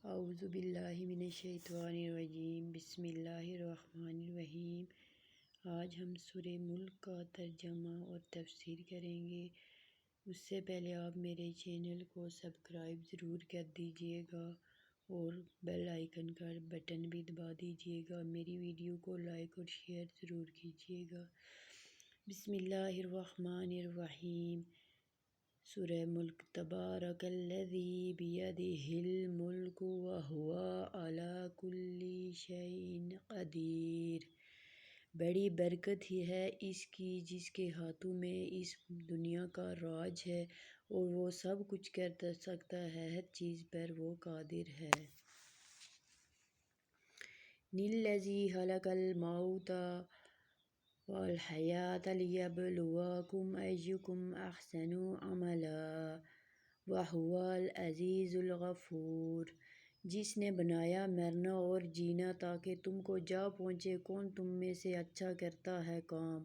اعوذ باللہ من الشیطان الرجیم، بسم اللہ الرحمن الرحیم۔ آج ہم سورہ ملک کا ترجمہ اور تفسیر کریں گے۔ اس سے پہلے آپ میرے چینل کو سبسکرائب ضرور کر دیجئے گا اور بیل آئیکن کا بٹن بھی دبا دیجئے گا۔ میری ویڈیو کو لائک اور شیئر ضرور کیجئے گا۔ بسم اللہ الرحمن الرحیم۔ سورہ ملک۔ تبارک الذی بیدہ الملک وہو علی کل شیء قدیر۔ بڑی برکت ہی ہے اس کی جس کے ہاتھوں میں اس دنیا کا راج ہے اور وہ سب کچھ کر سکتا ہے، ہر چیز پر وہ قادر ہے۔ الذی خلق الموت والحیاۃ لیبلوکم ایکم احسن عملا وہو العزیز الغفور۔ جس نے بنایا مرنا اور جینا تاکہ تم کو جا پہنچے کون تم میں سے اچھا کرتا ہے کام،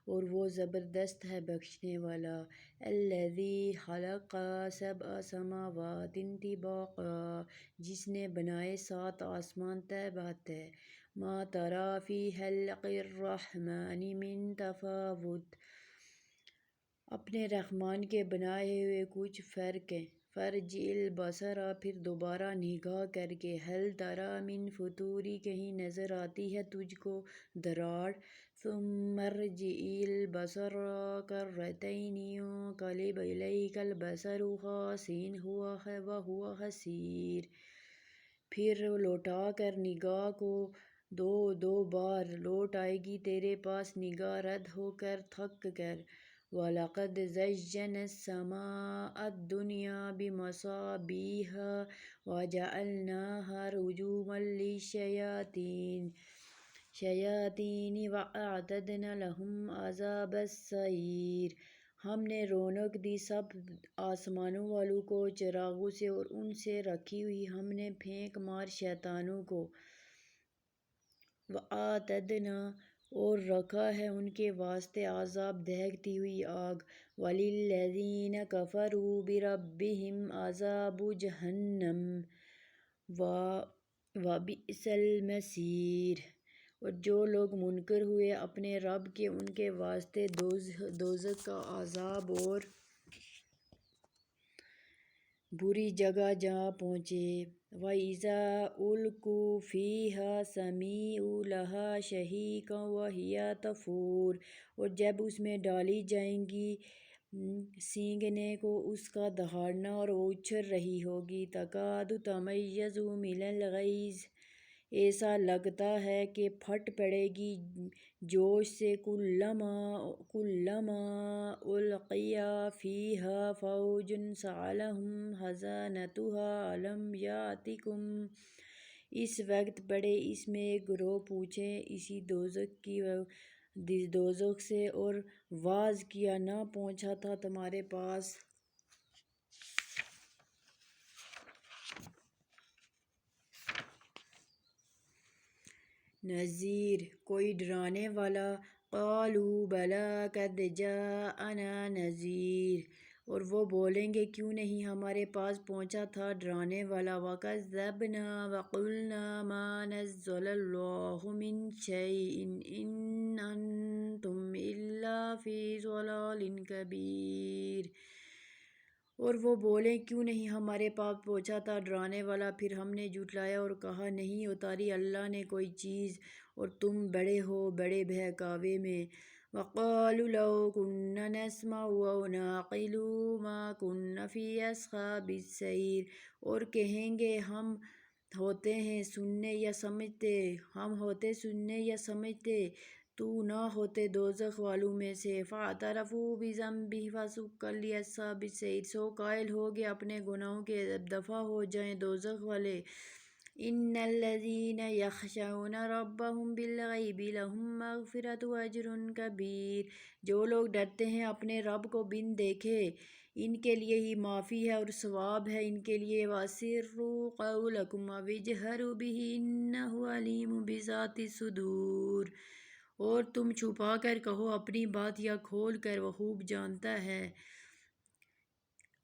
اور وہ زبردست ہے بخشنے والا۔ الذی خلق سبع سماوات طباقا۔ جس نے بنائے 7 آسمان تہ بتہ۔ ما تری فی خلق الرحمن من تفاوت۔ اپنے رحمان کے بنائے ہوئے کچھ فرق ہیں۔ فارجع البصر۔ پھر دوبارہ نگاہ کر کے۔ هل تری من فطور۔ کہیں نظر آتی ہے تجھ کو دراڑ۔ ثم ارجع البصر کرتین ينقلب الیک البصر خاسئا وہو حسیر۔ پھر لوٹا کر نگاہ کو دو بار لوٹ آئے گی تیرے پاس نگاہ رد ہو کر تھک کر۔ وَلَقَدْ زَيَّنَّا السَّمَاءَ الدُّنْيَا بِمَصَابِيحَ وَجَعَلْنَاهَا رُجُومًا لِلشَّيَاطِينِ وَأَعْتَدْنَا لَهُمْ عَذَابَ السَّعِيرِ۔ ہم نے رونق دی سب آسمانوں والوں کو چراغوں سے اور ان سے رکھی ہوئی ہم نے پھینک مار شیطانوں کو۔ وَأَعْتَدْنَا اور رکھا ہے ان کے واسطے عذاب دہکتی ہوئی آگ۔ وَلِلَّذِينَ كَفَرُوا بِرَبِّهِمْ عَذَابُ جَہَنَّمَ وَبِئْسَ الْمَصِيرُ۔ اور جو لوگ منکر ہوئے اپنے رب کے ان کے واسطے دوزخ کا عذاب اور بری جگہ جا پہنچے۔ وَإِذَا أُلْقُوا فِيهَا سَمِعُوا لَهَا شَهِیقًا وَهِیَ تَفُورُ۔ اور جب اس میں ڈالی جائیں گی سینگنے کو اس کا دہاڑنا اور وہ اچھل رہی ہوگی۔ تَکَادُ تَمَیَّزُ مِنَ الْغَیظِ۔ ایسا لگتا ہے کہ پھٹ پڑے گی جوش سے۔ کُلَّمَا أُلْقِیَ فِیہا فَوْجٌ سَأَلَہُمْ خَزَنَتُہَا أَلَمْ یَأْتِکُمْ۔ اس وقت پڑے اس میں ایک گروہ پوچھیں اسی دوزخ سے اور واز کیا نہ پہنچا تھا تمہارے پاس۔ نذیر کوئی ڈرانے والا۔ قالوا بلی قد جاءنا نذیر۔ اور وہ بولیں گے کیوں نہیں ہمارے پاس پہنچا تھا ڈرانے والا۔ وَكَذَّبْنَا وَقُلْنَا مَا نَزَّلَ اللَّهُ مِن شَيْءٍ إِنْ أَنْتُمْ إِلَّا فِي ضَلَالٍ كَبِيرٍ۔ اور وہ بولیں کیوں نہیں ہمارے پاس پہنچا تھا ڈرانے والا۔ پھر ہم نے جھٹلایا اور کہا نہیں اتاری اللہ نے کوئی چیز اور تم بڑے ہو بڑے بہکاوے میں۔ وَقَالُوا لَوْ كُنَّا نَسْمَعُ أَوْ نَعْقِلُ مَا كُنَّا فِي أَصْحَابِ السَّعِيرِ۔ اور کہیں گے ہم ہوتے سننے یا سمجھتے تو نہ ہوتے دوزخ والوں میں سے۔ فَاعْتَرَفُوا بِذَنبِهِمْ فَسُحْقًا لِأَصْحَابِ السَّعِيرِ۔ سو قائل ہو گئے اپنے گناہوں کے اب دفع ہو جائیں دوزخ والے۔ إِنَّ الَّذِينَ يَخْشَوْنَ رَبَّهُمْ بِالْغَیْبِ لَهُم مَغْفِرَةٌ وَأَجْرٌ کَبِیرٌ۔ جو لوگ ڈرتے ہیں اپنے رب کو بن دیکھے ان کے لیے ہی معافی ہے اور ثواب ہے ان کے لیے۔ وَأَسِرُّوا قَوْلَکُمْ أَوِ اجْہَرُوا بِهِ إِنَّهُ عَلِیمٌ بِذَاتِ الصُّدُورِ۔ اور تم چھپا کر کہو اپنی بات یا کھول کر وہ خوب جانتا ہے۔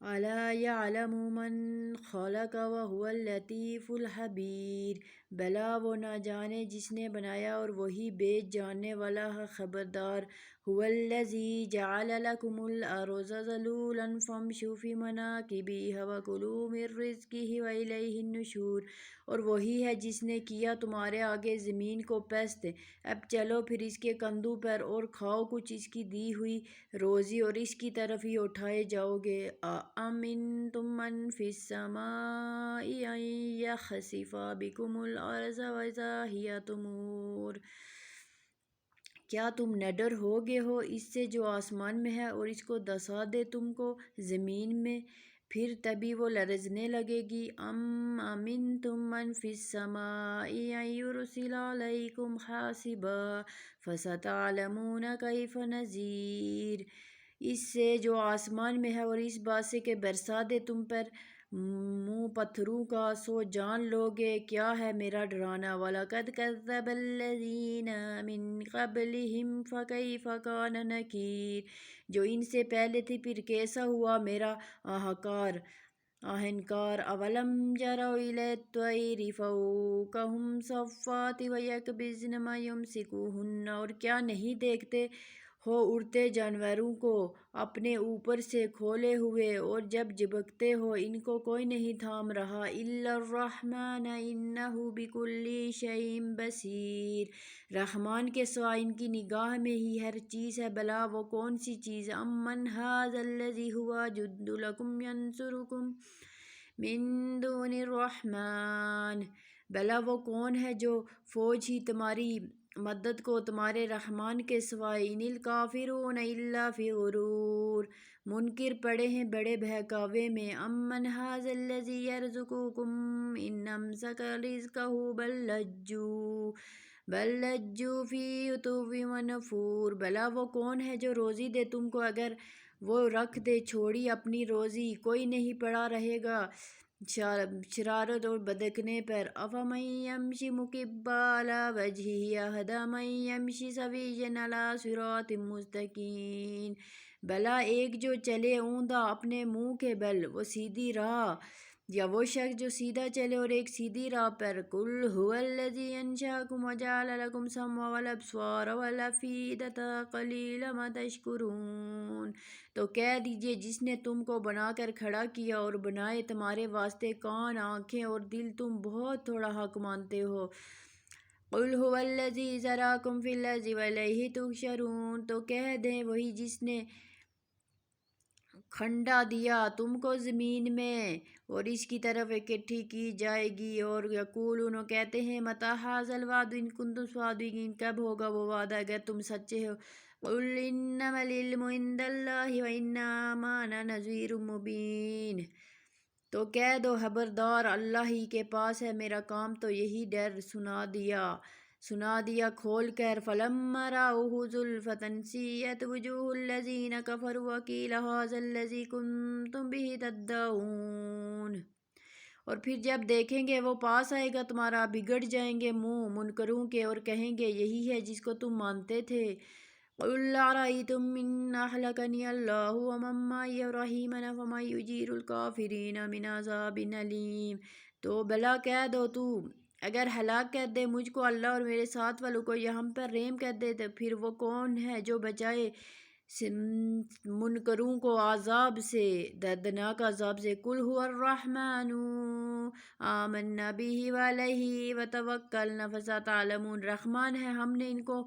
الا یعلم من خلق وهو اللطیف الخبیر، بلا وہ نہ جانے جس نے بنایا اور وہی بیچ جاننے والا ہے خبردار۔ هو الذی جعل لكم الارض ذلولا فامشوا فی مناکبها وکلوا من رزقه والیہ النشور، اور وہی ہے جس نے کیا تمہارے آگے زمین کو پست، اب چلو پھر اس کے کندھوں پر اور کھاؤ کچھ اس کی دی ہوئی روزی اور اس کی طرف ہی اٹھائے جاؤ گے۔ أَأَمِنْتُم مَّن فِي السَّمَاءِ أَن يَخْسِفَ بِكُمُ الْأَرْضَ وَإِذَا هِيَ تَمُورُ، کیا تم نڈر ہوگے ہو اس سے جو آسمان میں ہے اور اس کو دھسا دے تم کو زمین میں، پھر تبھی وہ لرزنے لگے گی۔ أَمْ أَمِنْتُم مَّن فِي السَّمَاءِ أَن يُرْسِلَ عَلَيْكُمْ حَاصِبًا فَسَتَعْلَمُونَ كَيْفَ نَذِيرِ، اس سے جو آسمان میں ہے اور اس بات سے کہ برسا دے تم پر منہ پتھروں کا، سو جان لو گے کیا ہے میرا ڈرانا۔ وَلَقَدْ كَذَّبَ الَّذِينَ مِن قَبْلِهِمْ فَكَيْفَ كَانَ نَكِيرِ، جو ان سے پہلے تھی پھر کیسا ہوا میرا آہنکار۔ اَوَلَمْ يَرَوْا إِلَى الطَّيْرِ فَوْقَهُمْ صَافَّاتٍ وَيَقْبِضْنَ مَا يُمْسِكُهُنَّ، اور کیا نہیں دیکھتے ہو اڑتے جانوروں کو اپنے اوپر سے کھولے ہوئے، اور جب جھپکتے ہو ان کو کوئی نہیں تھام رہا۔ إِلَّا الرَّحْمَنَ إِنَّهُ بِكُلِّ شَيْءٍ بَصِيرٌ، رحمان کے سوا ان کی نگاہ میں ہی ہر چیز ہے، بھلا وہ کون سی چیز۔ أَمَّنْ هَٰذَا الَّذِي هُوَ جُندٌ لَّكُمْ يَنصُرُكُم مِّن دُونِ الرَّحْمَٰنِ، بھلا وہ کون ہے جو فوج ہی تمہاری مدد کو تمہارے رحمان کے سوائے۔ إِنِ الْكَافِرُونَ إِلَّا فِي غُرُورٍ، منکر پڑے ہیں بڑے بہکاوے میں۔ أَمَّنْ هَٰذَا الَّذِي يَرْزُقُكُمْ إِنْ أَمْسَكَ رِزْقَهُ بَل لَجُّوا فِي عُتُوٍّ وَنُفُورٍ، بھلا وہ کون ہے جو روزی دے تم کو اگر وہ رکھ دے چھوڑی اپنی روزی، کوئی نہیں پڑا رہے گا شرارت اور بدکنے پر۔ أَفَمَن يَمْشِي مُكِبًّا عَلَىٰ وَجْهِهِ أَهْدَىٰ مَن يَمْشِي سَوِيًّا عَلَىٰ صِرَاطٍ مُّسْتَقِيمٍ، بھلا ایک جو چلے اوندا اپنے منہ کے بل وہ سیدھی راہ، یا وہ شخص جو سیدھا چلے اور ایک سیدھی راہ پر۔ قُلْ هُوَ الَّذِي أَنشَأَكُمْ وَجَعَلَ لَكُمُ السَّمْعَ وَالْأَبْصَارَ وَالْأَفْئِدَةَ قَلِيلًا مَا تَشْكُرُونَ، تو کہہ دیجئے جس نے تم کو بنا کر کھڑا کیا اور بنائے تمہارے واسطے کان، آنکھیں اور دل، تم بہت تھوڑا حق مانتے ہو۔ قُلْ هُوَ الَّذِي ذَرَأَكُمْ فِي الْأَرْضِ وَإِلَيْهِ تُحْشَرُونَ، تو کہہ دیں وہی جس نے کھنڈا دیا تم کو زمین میں اور اس کی طرف اکٹھی کی جائے گی۔ اور یقولون، کہتے ہیں، متی ھذا الوعد ان کنتم صادقین، کب ہوگا وہ وعدہ اگر تم سچے ہو۔ قل انما العلم عند اللہ وانما انا نذیر مبین، تو کہہ دو خبردار اللہ ہی کے پاس ہے، میرا کام تو یہی ڈر سنا دیا کھول کر۔ فَلَمَّا رَأَوْهُ زُلْفَةً سِیئَتْ وُجُوهُ الَّذِینَ كَفَرُوا وَقِیلَ هَٰذَا الَّذِی کُنتُم بِهِ تَدَّعُونَ، اور پھر جب دیکھیں گے وہ پاس آئے گا تمہارا، بگڑ جائیں گے منہ منکروں کے اور کہیں گے یہی ہے جس کو تم مانتے تھے۔ قُلْ أَرَأَیْتُمْ إِنْ أَهْلَكَنِیَ اللَّهُ وَمَن مَّعِیَ وَرَحِمَنَا فَمَن یُجِیرُ الْکَافِرِینَ مِنْ عَذَابٍ أَلِیمٍ، تو بھلا کہہ دو تو اگر ہلاک کر دے مجھ کو اللہ اور میرے ساتھ والوں کو یا ہم پر رحم کر دے تو پھر وہ کون ہے جو بچائے منکروں کو عذاب سے، دردناک عذاب سے۔ قُلْ هُوَ الرَّحْمَٰنُ آمَنَّا بِهِ وَعَلَیْهِ وَتَوَکَّلْنَا فَسَتَعْلَمُونَ، رحمان ہے ہم نے ان کو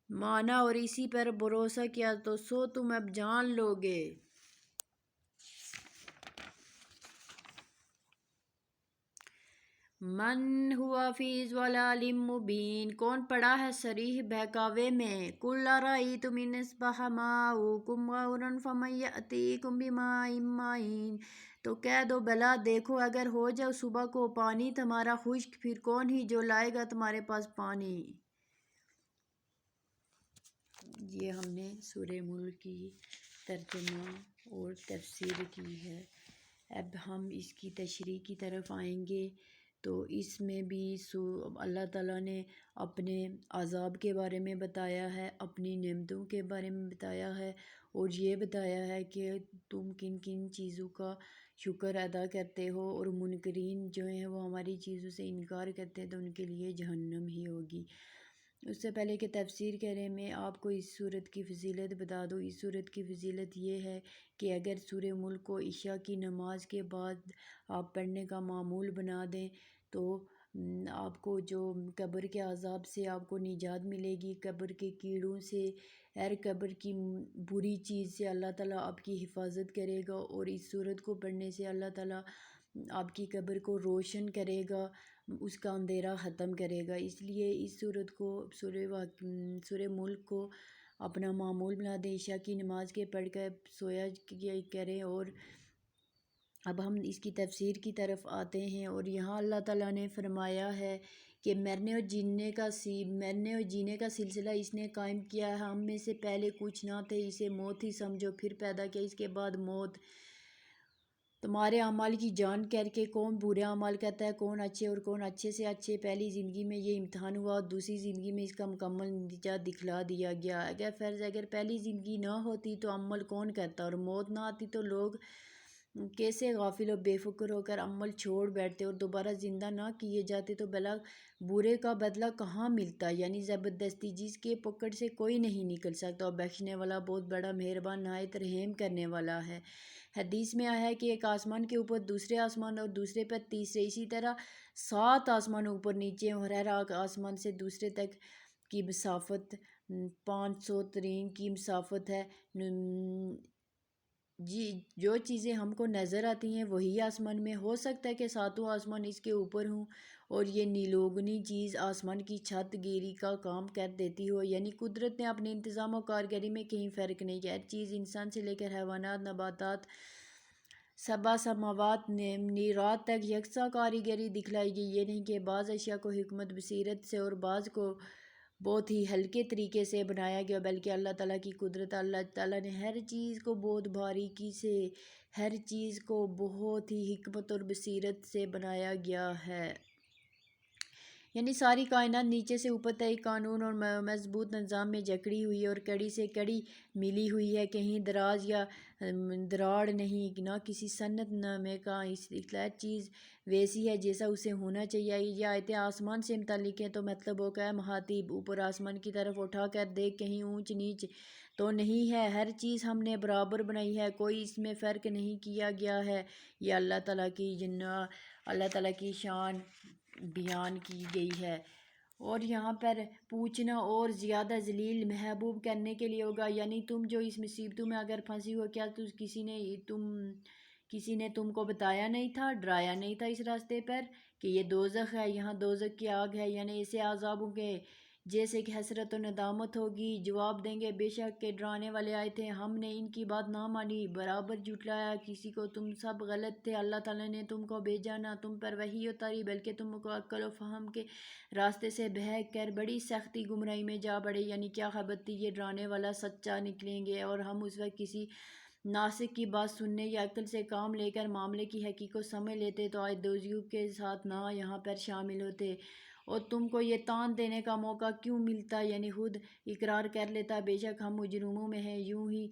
مانا اور اسی پر بھروسہ کیا، تو سو تم اب جان لو گے۔ من هو فی ضلال مبین، کون پڑا ہے صریح بہکاوے میں۔ قل ارأیتم ان اصبح ماؤکم غورا فمن یأتیکم بماء معین، تو کہہ دو بھلا دیکھو اگر ہو جاؤ صبح کو پانی تمہارا خشک، پھر کون ہی جو لائے گا تمہارے پاس پانی۔ یہ ہم نے سورہ ملک کی ترجمہ اور تفسیر کی ہے۔ اب ہم اس کی تشریح کی طرف آئیں گے، تو اس میں بھی اللہ تعالیٰ نے اپنے عذاب کے بارے میں بتایا ہے، اپنی نعمتوں کے بارے میں بتایا ہے، اور یہ بتایا ہے کہ تم کن کن چیزوں کا شکر ادا کرتے ہو، اور منکرین جو ہیں وہ ہماری چیزوں سے انکار کرتے ہیں تو ان کے لیے جہنم ہی ہوگی۔ اس سے پہلے کہ تفسیر کریں میں آپ کو اس صورت کی فضیلت بتا دوں۔ اس صورت کی فضیلت یہ ہے کہ اگر سورہ ملک کو عشاء کی نماز کے بعد آپ پڑھنے کا معمول بنا دیں تو آپ کو جو قبر کے عذاب سے آپ کو نجات ملے گی، قبر کے کیڑوں سے، ہر قبر کی بری چیز سے اللہ تعالیٰ آپ کی حفاظت کرے گا، اور اس صورت کو پڑھنے سے اللہ تعالیٰ آپ کی قبر کو روشن کرے گا، اس کا اندھیرا ختم کرے گا۔ اس لیے اس صورت کو سورہ ملک کو اپنا معمول بنا دیں، عشاء کی نماز کے پڑھ کر سویا کریں۔ اور اب ہم اس کی تفسیر کی طرف آتے ہیں، اور یہاں اللہ تعالیٰ نے فرمایا ہے کہ مرنے اور جینے کا سلسلہ اس نے قائم کیا ہے، ہم میں سے پہلے کچھ نہ تھے، اسے موت ہی سمجھو، پھر پیدا کیا اس کے بعد موت، تمہارے اعمال کی جان کر کے کون برے اعمال کرتا ہے، کون اچھے اور کون اچھے سے اچھے۔ پہلی زندگی میں یہ امتحان ہوا اور دوسری زندگی میں اس کا مکمل نتیجہ دکھلا دیا گیا۔ اگر پہلی زندگی نہ ہوتی تو عمل کون کرتا، اور موت نہ آتی تو لوگ کیسے غافل و بے فکر ہو کر عمل چھوڑ بیٹھتے، اور دوبارہ زندہ نہ کیے جاتے تو بلا برے کا بدلہ کہاں ملتا، یعنی زبردستی جس کے پکڑ سے کوئی نہیں نکل سکتا، اور بخشنے والا بہت بڑا مہربان نہایت رحم کرنے والا ہے۔ حدیث میں آیا ہے کہ ایک آسمان کے اوپر دوسرے آسمان، اور دوسرے پر تیسرے، اسی طرح 7 آسمان اوپر نیچے، اور ہر آسمان سے دوسرے تک کی مسافت 500 ترین کی مسافت ہے۔ جی جو چیزیں ہم کو نظر آتی ہیں وہی آسمان میں، ہو سکتا ہے کہ 7 آسمان اس کے اوپر ہوں، اور یہ نیلوگنی چیز آسمان کی چھت گیری کا کام کر دیتی ہو، یعنی قدرت نے اپنے انتظام و کارگری میں کہیں فرق نہیں کیا، ہر چیز انسان سے لے کر حیوانات، نباتات، سبع سماوات نیرات تک یکساں کاریگری دکھلائی گئی۔ یہ نہیں کہ بعض اشیاء کو حکمت بصیرت سے اور بعض کو بہت ہی ہلکے طریقے سے بنایا گیا، بلکہ اللہ تعالیٰ کی قدرت، اللہ تعالیٰ نے ہر چیز کو بہت باریکی سے، ہر چیز کو بہت ہی حکمت اور بصیرت سے بنایا گیا ہے۔ یعنی ساری کائنات نیچے سے اوپر تک ایک قانون اور مضبوط نظام میں جکڑی ہوئی ہے، اور کڑی سے کڑی ملی ہوئی ہے، کہیں دراز یا دراڑ نہیں، نہ کسی صنعت نامے کا، اس ہر چیز ویسی ہے جیسا اسے ہونا چاہیے۔ یہ آیتیں آسمان سے متعلق ہیں، تو مطلب ہو کہ مخاطب اوپر آسمان کی طرف اٹھا کر دیکھ، کہیں اونچ نیچ تو نہیں ہے، ہر چیز ہم نے برابر بنائی ہے، کوئی اس میں فرق نہیں کیا گیا ہے۔ یہ اللہ تعالیٰ کی شان بیان کی گئی ہے۔ اور یہاں پر پوچھنا اور زیادہ ذلیل محبوب کرنے کے لیے ہوگا، یعنی تم جو اس مصیبتوں میں اگر پھنسی ہو، کیا کسی نے تم کو بتایا نہیں تھا، ڈرایا نہیں تھا اس راستے پر کہ یہ دوزخ ہے، یہاں دوزخ کی آگ ہے، یعنی ایسے عذابوں کے جیسے کہ حسرت و ندامت ہوگی۔ جواب دیں گے بے شک کہ ڈرانے والے آئے تھے، ہم نے ان کی بات نہ مانی، برابر جھٹلایا کسی کو، تم سب غلط تھے، اللہ تعالیٰ نے تم کو بھیجا، نہ تم پر وحی اتاری بلکہ تم کو عقل و فہم کے راستے سے بہک کر بڑی سختی گمراہی میں جا پڑے، یعنی کیا خبر تھی یہ ڈرانے والا سچا نکلیں گے، اور ہم اس وقت کسی ناسک کی بات سننے یا عقل سے کام لے کر معاملے کی حقیقت سمجھ لیتے تو آج دوزیوں کے ساتھ نہ یہاں پر شامل ہوتے، اور تم کو یہ تان دینے کا موقع کیوں ملتا، یعنی خود اقرار کر لیتا بے شک ہم مجرموں میں ہیں، یوں ہی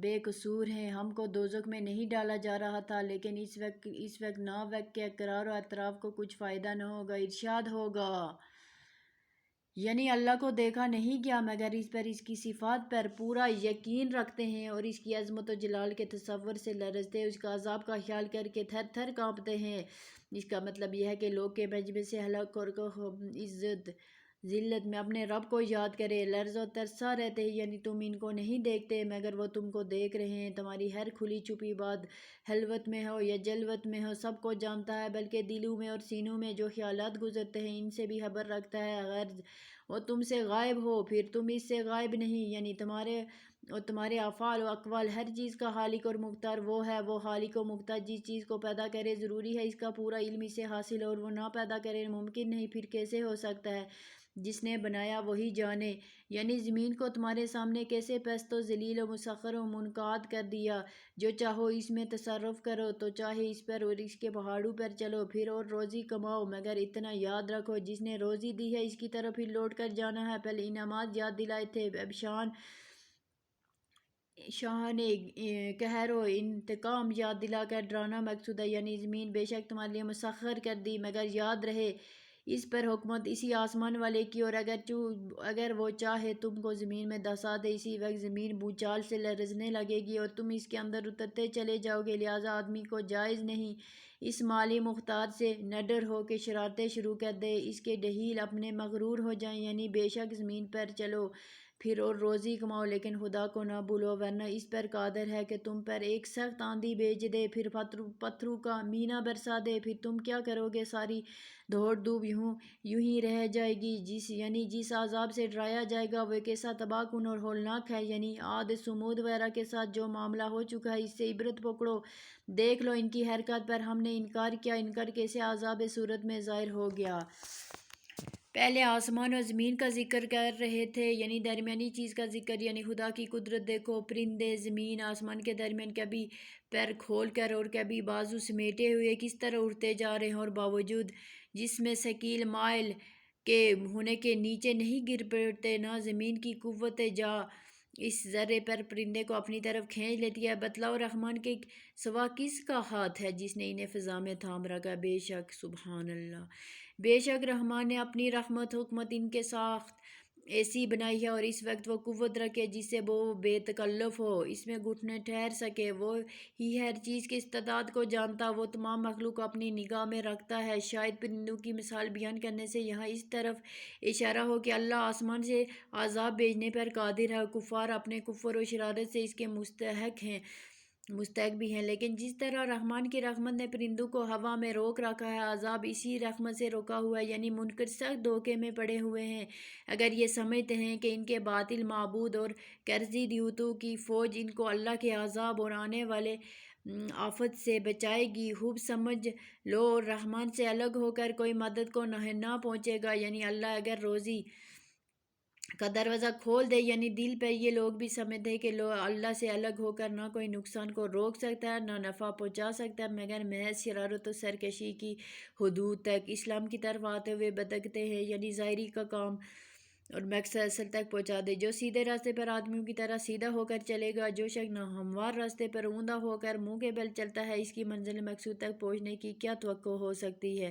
بے قصور ہیں، ہم کو دوزخ میں نہیں ڈالا جا رہا تھا، لیکن اس وقت نہ وقت کے اقرار و اعتراف کو کچھ فائدہ نہ ہوگا، ارشاد ہوگا، یعنی اللہ کو دیکھا نہیں گیا مگر اس پر اس کی صفات پر پورا یقین رکھتے ہیں، اور اس کی عظمت و جلال کے تصور سے لرزتے ہیں، اس کا عذاب کا خیال کر کے تھر تھر کانپتے ہیں۔ اس کا مطلب یہ ہے کہ لوگ کے مجمع سے ہلاک اور عزت ذلت میں اپنے رب کو یاد کرے، لرز و ترسا رہتے ہیں، یعنی تم ان کو نہیں دیکھتے مگر وہ تم کو دیکھ رہے ہیں، تمہاری ہر کھلی چھپی بات خلوت میں ہو یا جلوت میں ہو سب کو جانتا ہے، بلکہ دلوں میں اور سینوں میں جو خیالات گزرتے ہیں ان سے بھی خبر رکھتا ہے، غرض وہ تم سے غائب ہو پھر تم اس سے غائب نہیں، یعنی تمہارے افعال و اقوال، ہر چیز کا خالق اور مختار وہ ہے، وہ خالق و مختار جس چیز کو پیدا کرے ضروری ہے اس کا پورا علم اسے حاصل ہو، اور وہ نہ پیدا کرے ممکن نہیں، پھر کیسے ہو سکتا ہے، جس نے بنایا وہی جانے، یعنی زمین کو تمہارے سامنے کیسے پست و ذلیل و مسخر و منقاد کر دیا، جو چاہو اس میں تصرف کرو، تو چاہے اس پر اور اس کے پہاڑوں پر چلو پھر اور روزی کماؤ، مگر اتنا یاد رکھو جس نے روزی دی ہے اس کی طرف ہی لوٹ کر جانا ہے، پہلے انعامات یاد دلائے تھے، اب شان شاہ نے قہر و انتقام یاد دلا کر ڈرانا مقصود ہے، یعنی زمین بے شک تمہارے لیے مسخر کر دی، مگر یاد رہے اس پر حکومت اسی آسمان والے کی، اور اگر وہ چاہے تم کو زمین میں دھسا دے، اسی وقت زمین بھوچال سے لرزنے لگے گی اور تم اس کے اندر اترتے چلے جاؤ گے، لہٰذا آدمی کو جائز نہیں اس مالی مختار سے نڈر ہو کے شرارتیں شروع کر دے، اس کے ڈھیل اپنے مغرور ہو جائیں، یعنی بے شک زمین پر چلو پھر اور روزی کماؤ، لیکن خدا کو نہ بھولو، ورنہ اس پر قادر ہے کہ تم پر ایک سخت آندھی بھیج دے، پھر پتھروں کا مینہ برسا دے، پھر تم کیا کرو گے؟ ساری دوڑ دھوپ یوں ہی رہ جائے گی، جس عذاب سے ڈرایا جائے گا وہ کیسا تباہ کن اور ہولناک ہے، یعنی عاد سمود وغیرہ کے ساتھ جو معاملہ ہو چکا ہے، اس سے عبرت پکڑو، دیکھ لو ان کی حرکت پر ہم نے انکار کیا، انکار کیسے عذاب صورت میں ظاہر ہو گیا۔ پہلے آسمان اور زمین کا ذکر کر رہے تھے، یعنی درمیانی چیز کا ذکر، یعنی خدا کی قدرت دیکھو، پرندے زمین آسمان کے درمیان کبھی پیر کھول کر اور کبھی بازو سمیٹے ہوئے کس طرح اڑتے جا رہے ہیں، اور باوجود جس میں ثقیل مائل کے ہونے کے نیچے نہیں گر پڑتے، نہ زمین کی قوت جا اس ذرے پر پرندے کو اپنی طرف کھینچ لیتی ہے۔ بتلاؤ رحمان کے سوا کس کا ہاتھ ہے جس نے انہیں فضا میں تھام رکھا؟ بے شک سبحان اللہ، بے شک رحمان نے اپنی رحمت حکمت ان کے ساخت ایسی بنائی ہے، اور اس وقت وہ قوت رکھے جس سے وہ بے تکلف ہو، اس میں گھٹنے ٹھہر سکے، وہ ہی ہر چیز کے استعداد کو جانتا، وہ تمام مخلوق کو اپنی نگاہ میں رکھتا ہے۔ شاید پرندوں کی مثال بیان کرنے سے یہاں اس طرف اشارہ ہو کہ اللہ آسمان سے عذاب بھیجنے پر قادر ہے، کفار اپنے کفر و شرارت سے اس کے مستحق بھی ہیں، لیکن جس طرح رحمان کی رحمت نے پرندوں کو ہوا میں روک رکھا ہے، عذاب اسی رحمت سے روکا ہوا ہے، یعنی منکر سخت دھوکے میں پڑے ہوئے ہیں، اگر یہ سمجھتے ہیں کہ ان کے باطل معبود اور کرزی دیوتوں کی فوج ان کو اللہ کے عذاب اور آنے والے آفت سے بچائے گی، خوب سمجھ لو، اور رحمان سے الگ ہو کر کوئی مدد کو نہ پہنچے گا، یعنی اللہ اگر روزی کا دروازہ کھول دے، یعنی دل پر یہ لوگ بھی سمجھتے ہیں کہ اللہ سے الگ ہو کر نہ کوئی نقصان کو روک سکتا ہے نہ نفع پہنچا سکتا ہے مگر محض شرارت و سرکشی کی حدود تک اسلام کی طرف آتے ہوئے بھٹکتے ہیں، یعنی ظاہری کا کام اور مقصد اصل تک پہنچا دے۔ جو سیدھے راستے پر آدمیوں کی طرح سیدھا ہو کر چلے گا، جو شخص ناہموار راستے پر اوندا ہو کر منہ کے بل چلتا ہے، اس کی منزل مقصود تک پہنچنے کی کیا توقع ہو سکتی ہے؟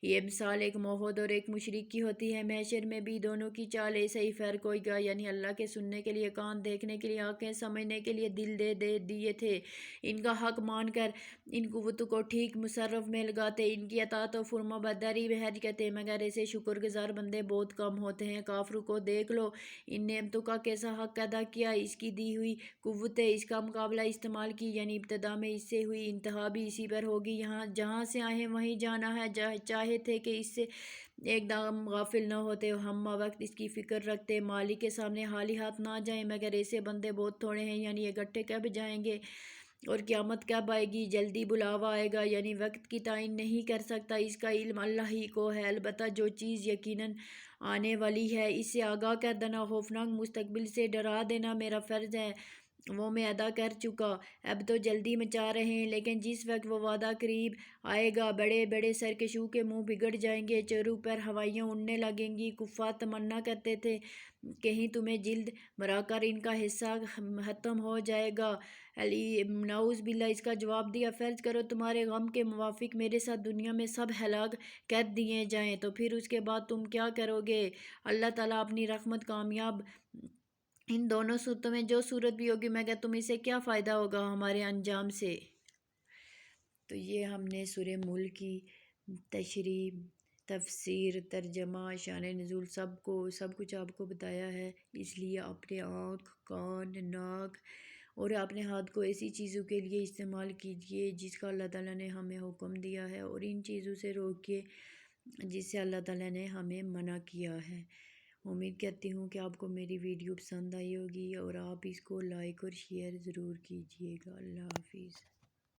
یہ مثال ایک موحد اور ایک مشرک کی ہوتی ہے، محشر میں بھی دونوں کی چال ایسا ہی فرق ہوگا، یعنی اللہ کے سننے کے لیے کان، دیکھنے کے لیے آنکھیں، سمجھنے کے لیے دل دے دیے تھے، ان کا حق مان کر ان قوتوں کو ٹھیک مصرف میں لگاتے، ان کی اطاعت و فرما برداری میں حرکتیں، مگر ایسے شکر گزار بندے بہت کم ہوتے ہیں۔ کافروں کو دیکھ لو، ان نعمتوں کا کیسا حق ادا کیا، اس کی دی ہوئی قوتیں اس کا مقابلہ استعمال کی، یعنی ابتدا میں اس سے ہوئی، انتہا بھی اسی پر ہوگی، جہاں سے آئے ہیں وہیں جانا ہے، چاہے تھے کہ اس سے ایک دم غافل نہ ہوتے، ہم وقت اس کی فکر رکھتے، مالک کے سامنے خالی ہاتھ نہ جائیں، مگر ایسے بندے بہت تھوڑے ہیں، یعنی اکٹھے کب جائیں گے اور قیامت کب آئے گی؟ جلدی بلاوا آئے گا، یعنی وقت کی تعین نہیں کر سکتا، اس کا علم اللہ ہی کو ہے، البتہ جو چیز یقیناً آنے والی ہے اس سے آگاہ کر دینا، خوفناک مستقبل سے ڈرا دینا میرا فرض ہے، وہ میں ادا کر چکا، اب تو جلدی مچا رہے ہیں، لیکن جس وقت وہ وعدہ قریب آئے گا بڑے بڑے سرکشوں کے منہ بگڑ جائیں گے، چہروں پر ہوائیاں اڑنے لگیں گی، کفار تمنا کرتے تھے کہیں تمہیں جلد مرا کر ان کا حصہ ختم ہو جائے گا، نعوذ باللہ، اس کا جواب دیا، فرض کرو تمہارے غم کے موافق میرے ساتھ دنیا میں سب ہلاک کر دیے جائیں تو پھر اس کے بعد تم کیا کرو گے؟ اللہ تعالیٰ اپنی رحمت کامیاب ان دونوں صورتوں میں جو صورت بھی ہوگی، مگر تمہیں سے کیا فائدہ ہوگا ہمارے انجام سے؟ تو یہ ہم نے سورہ ملک کی تشریح، تفسیر، ترجمہ، شان نزول سب کچھ آپ کو بتایا ہے، اس لیے اپنے آنکھ، کان، ناک اور اپنے ہاتھ کو ایسی چیزوں کے لیے استعمال کیجیے جس کا اللہ تعالیٰ نے ہمیں حکم دیا ہے، اور ان چیزوں سے روکیے جس سے اللہ تعالیٰ نے ہمیں منع کیا ہے۔ امید کرتی ہوں کہ آپ کو میری ویڈیو پسند آئی ہوگی اور آپ اس کو لائک اور شیئر ضرور کیجیے گا۔ اللہ حافظ۔